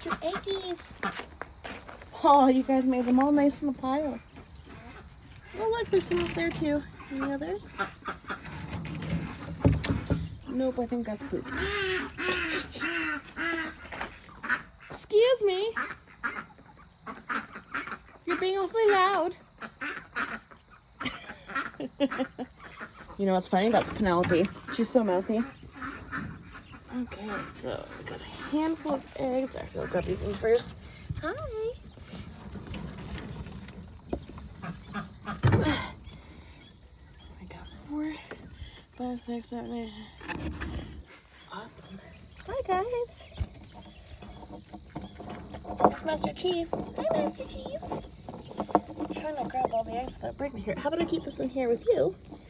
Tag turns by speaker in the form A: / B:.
A: bunch of eggies. Oh, you guys made them all nice in the pile. Oh, look, there's some up there too. Any others? Nope, I think that's poop. Excuse me. You're being awfully loud. You know what's funny? That's Penelope. She's so mouthy. Okay, so we got a handful of eggs. Actually, I'll grab these things first. Hi. I got 4, 5, 6, 7, 8. Awesome. Hi, guys. It's Master Chief. Hi, Master Chief. I'm trying to grab all the eggs that bring me here. How about I keep this in here with you?